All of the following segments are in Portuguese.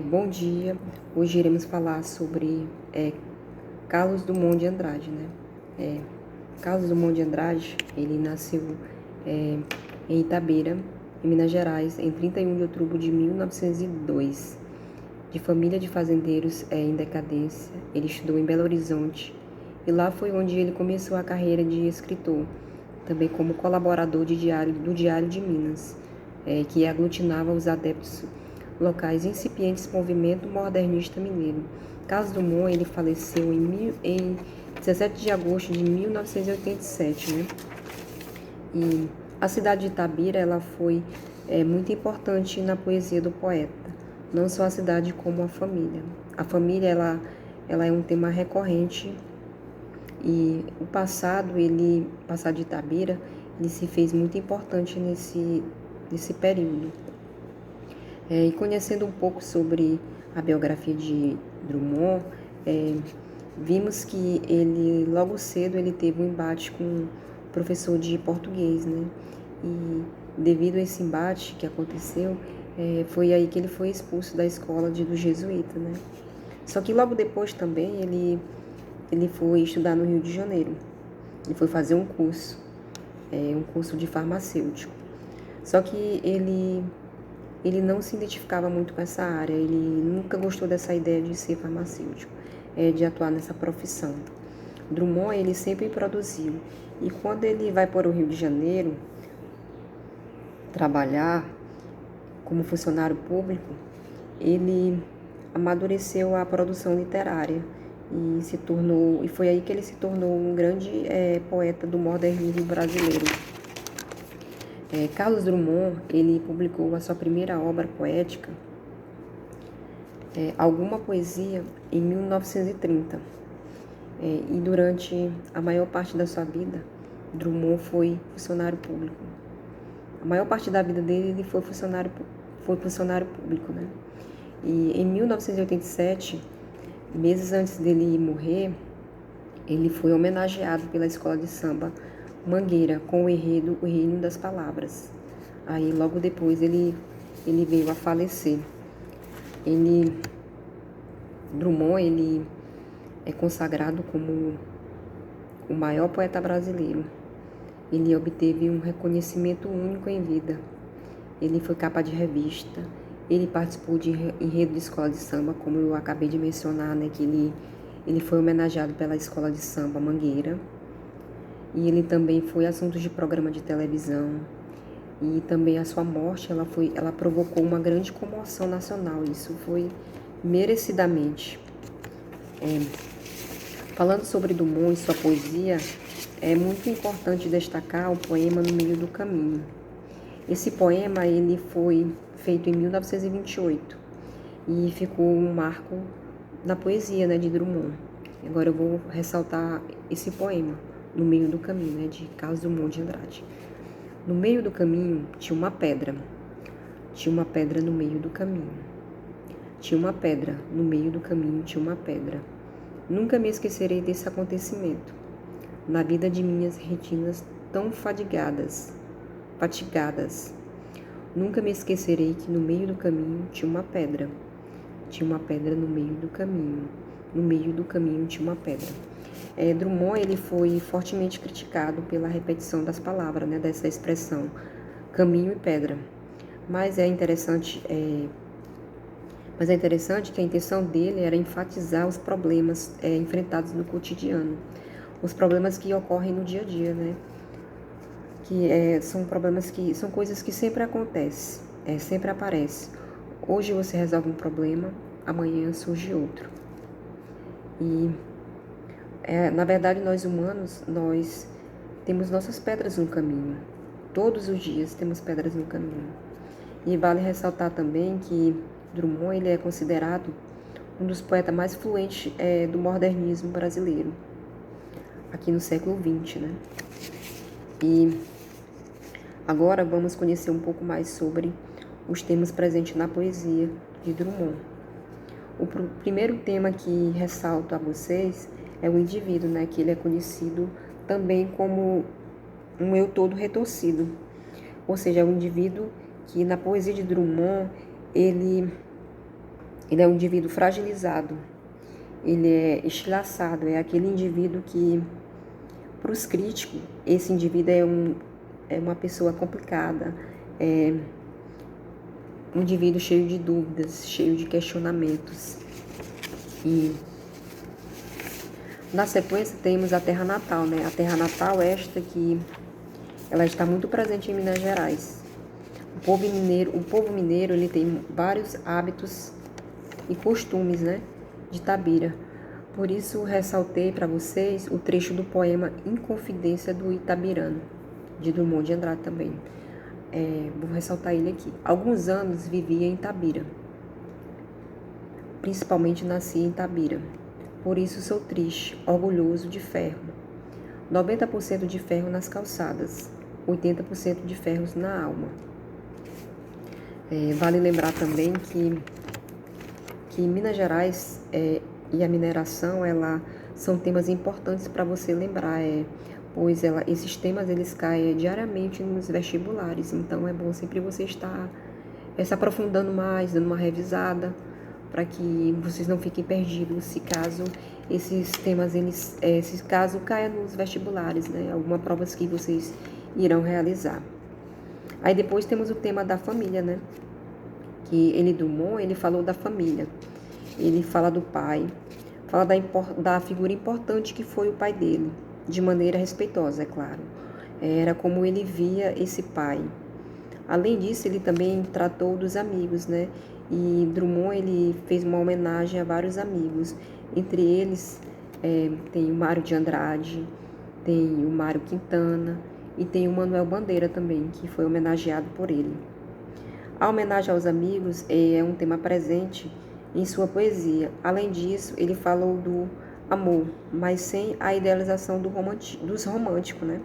Bom dia. Hoje iremos falar sobre Carlos Drummond de Andrade, né? É, Carlos Drummond de Andrade, ele nasceu em Itabira, em Minas Gerais, em 31 de outubro de 1902. De família de fazendeiros em decadência, ele estudou em Belo Horizonte e lá foi onde ele começou a carreira de escritor, também como colaborador do Diário de Minas, que aglutinava os adeptos locais incipientes movimento modernista mineiro. Carlos Drummond, ele faleceu em 17 de agosto de 1987, né? E a cidade de Itabira, ela foi muito importante na poesia do poeta, não só a cidade como a família. A família, ela é um tema recorrente e o passado de Itabira, ele se fez muito importante nesse período. E conhecendo um pouco sobre a biografia de Drummond, vimos que ele, logo cedo, ele teve um embate com um professor de português, né? E devido a esse embate que aconteceu, foi aí que ele foi expulso da escola do jesuíta, né? Só que logo depois também ele foi estudar no Rio de Janeiro. Ele foi fazer um curso de farmacêutico. Só que ele não se identificava muito com essa área, ele nunca gostou dessa ideia de ser farmacêutico, de atuar nessa profissão. Drummond, ele sempre produziu. E quando ele vai para o Rio de Janeiro trabalhar como funcionário público, ele amadureceu a produção literária e foi aí que ele se tornou um grande poeta do modernismo brasileiro. Carlos Drummond, ele publicou a sua primeira obra poética, Alguma Poesia, em 1930. E durante a maior parte da sua vida, Drummond foi funcionário público. A maior parte da vida dele, ele foi funcionário público, né? E em 1987, meses antes dele morrer, ele foi homenageado pela escola de samba Mangueira com o enredo O Reino das Palavras. Aí logo depois ele veio a falecer. Drummond, ele é consagrado como o maior poeta brasileiro. Ele obteve um reconhecimento único em vida. Ele foi capa de revista, ele participou de enredo de escola de samba, como eu acabei de mencionar, né, que ele foi homenageado pela escola de samba Mangueira. E ele também foi assunto de programa de televisão. E também a sua morte, ela provocou uma grande comoção nacional. Isso foi merecidamente. Falando sobre Drummond e sua poesia, é muito importante destacar o poema No Meio do Caminho. Esse poema ele foi feito em 1928 e ficou um marco na poesia, né, de Drummond. Agora eu vou ressaltar esse poema, No Meio do Caminho, né, de Carlos Drummond de Andrade. No meio do caminho tinha uma pedra. Tinha uma pedra no meio do caminho. Tinha uma pedra no meio do caminho, tinha uma pedra. Nunca me esquecerei desse acontecimento. Na vida de minhas retinas tão fatigadas. Nunca me esquecerei que no meio do caminho tinha uma pedra. Tinha uma pedra no meio do caminho. No meio do caminho tinha uma pedra. Drummond, ele foi fortemente criticado pela repetição das palavras, né, dessa expressão, caminho e pedra. Mas é interessante que a intenção dele era enfatizar os problemas enfrentados no cotidiano, os problemas que ocorrem no dia a dia, né? São coisas que sempre acontecem, sempre aparecem. Hoje você resolve um problema, amanhã surge outro. E na verdade, nós humanos, nós temos nossas pedras no caminho. Todos os dias temos pedras no caminho. E vale ressaltar também que Drummond, ele é considerado um dos poetas mais fluentes do modernismo brasileiro, aqui no século XX, né? E agora vamos conhecer um pouco mais sobre os temas presentes na poesia de Drummond. O primeiro tema que ressalto a vocês é o indivíduo, né? Que ele é conhecido também como um eu todo retorcido. Ou seja, é um indivíduo que na poesia de Drummond, ele Ele é um indivíduo fragilizado, ele é estilhaçado, é aquele indivíduo que, para os críticos, esse indivíduo é uma pessoa complicada, é um indivíduo cheio de dúvidas, cheio de questionamentos. E na sequência temos a terra natal, né? A terra natal esta que ela está muito presente em Minas Gerais. O povo mineiro ele tem vários hábitos e costumes, né, de Itabira. Por isso ressaltei para vocês o trecho do poema Inconfidência do Itabirano, de Drummond de Andrade também. Vou ressaltar ele aqui. Alguns anos vivia em Itabira. Principalmente nasci em Itabira. Por isso sou triste, orgulhoso de ferro. 90% de ferro nas calçadas, 80% de ferros na alma. Vale lembrar também que Minas Gerais e a mineração, são temas importantes para você lembrar, pois esses temas eles caem diariamente nos vestibulares, então é bom sempre você estar se aprofundando mais, dando uma revisada, para que vocês não fiquem perdidos se caso esses temas, se caso caia nos vestibulares, né? Algumas provas que vocês irão realizar. Aí depois temos o tema da família, né? Que Drummond, ele falou da família. Ele fala do pai, fala da figura importante que foi o pai dele, de maneira respeitosa, é claro. Era como ele via esse pai. Além disso, ele também tratou dos amigos, né? E Drummond, ele fez uma homenagem a vários amigos. Entre eles, tem o Mário de Andrade, tem o Mário Quintana e tem o Manuel Bandeira também, que foi homenageado por ele. A homenagem aos amigos é um tema presente em sua poesia. Além disso, ele falou do amor, mas sem a idealização dos românticos, né?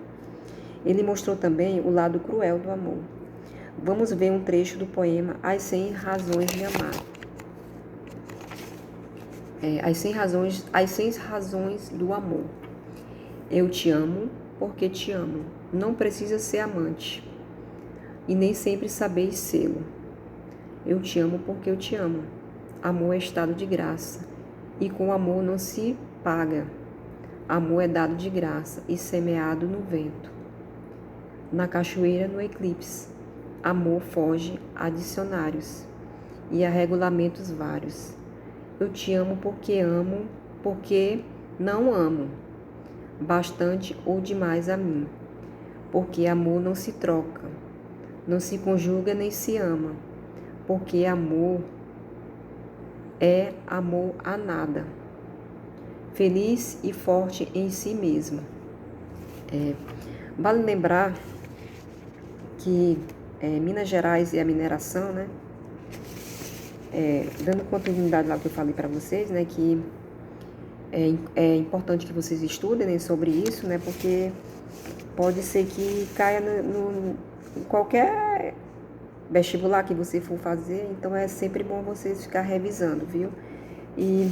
Ele mostrou também o lado cruel do amor. Vamos ver um trecho do poema As 100 Razões de Amar. As 100 razões do amor. Eu te amo porque te amo. Não precisa ser amante e nem sempre saber sê-lo. Eu te amo porque eu te amo. Amor é estado de graça e com amor não se paga. Amor é dado de graça e semeado no vento. Na cachoeira, no eclipse, amor foge a dicionários e a regulamentos vários. Eu te amo, porque não amo, bastante ou demais a mim. Porque amor não se troca, não se conjuga nem se ama. Porque amor é amor a nada, feliz e forte em si mesmo. Vale lembrar que Minas Gerais e a mineração, né? Dando continuidade lá que eu falei para vocês, né? Que é importante que vocês estudem, né, sobre isso, né? Porque pode ser que caia em qualquer vestibular que você for fazer, então é sempre bom vocês ficar revisando, viu? E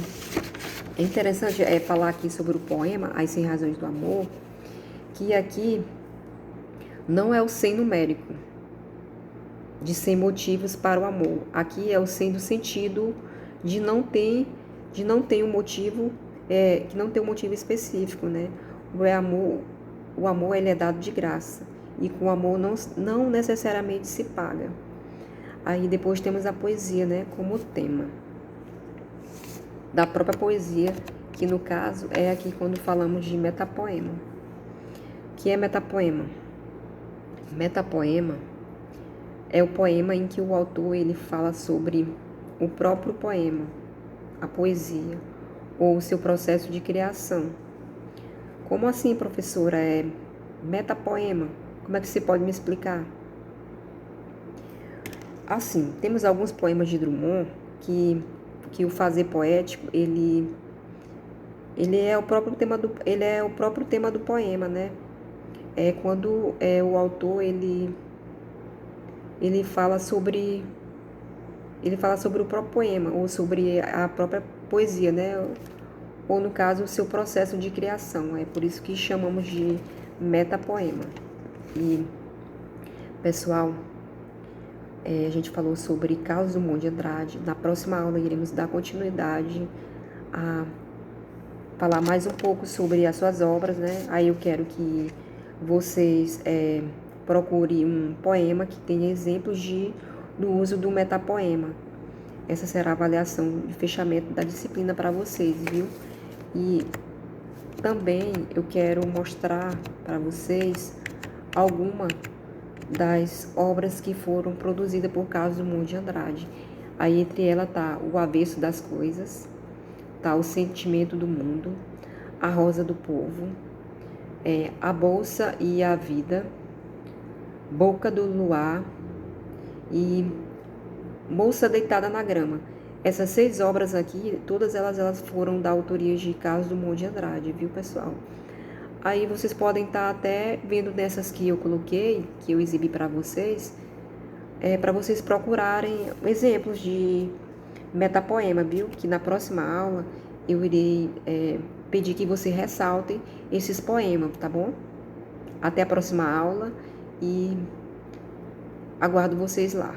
é interessante falar aqui sobre o poema As 100 Razões do Amor, que aqui não é o 100 numérico, de 100 motivos para o amor. Aqui é o 100 do sentido de não ter um motivo, que não tem um motivo específico, né? O amor ele é dado de graça, e com o amor não necessariamente se paga. Aí depois temos a poesia, né, como tema da própria poesia, que no caso é aqui quando falamos de metapoema. O que é metapoema? Metapoema é o poema em que o autor ele fala sobre o próprio poema, a poesia, ou o seu processo de criação. Como assim, professora? É metapoema? Como é que você pode me explicar? Assim, temos alguns poemas de Drummond que o fazer poético, ele é o próprio tema do poema, né? É quando o autor ele fala sobre o próprio poema, ou sobre a própria poesia, né? Ou no caso, o seu processo de criação. É por isso que chamamos de metapoema. E, pessoal, A gente falou sobre Carlos Drummond de Andrade. Na próxima aula iremos dar continuidade a falar mais um pouco sobre as suas obras, né? Aí eu quero que vocês procurem um poema que tenha exemplos do uso do metapoema. Essa será a avaliação de fechamento da disciplina para vocês, viu? E também eu quero mostrar para vocês alguma das obras que foram produzidas por Carlos Drummond de Andrade. Aí entre elas tá O Avesso das Coisas, tá O Sentimento do Mundo, A Rosa do Povo, A Bolsa e a Vida, Boca do Luar e Moça Deitada na Grama. Essas 6 obras aqui, todas elas foram da autoria de Carlos Drummond de Andrade, viu, pessoal? Aí vocês podem estar até vendo nessas que eu coloquei, que eu exibi para vocês procurarem exemplos de metapoema, viu? Que na próxima aula eu irei pedir que você ressaltem esses poemas, tá bom? Até a próxima aula e aguardo vocês lá.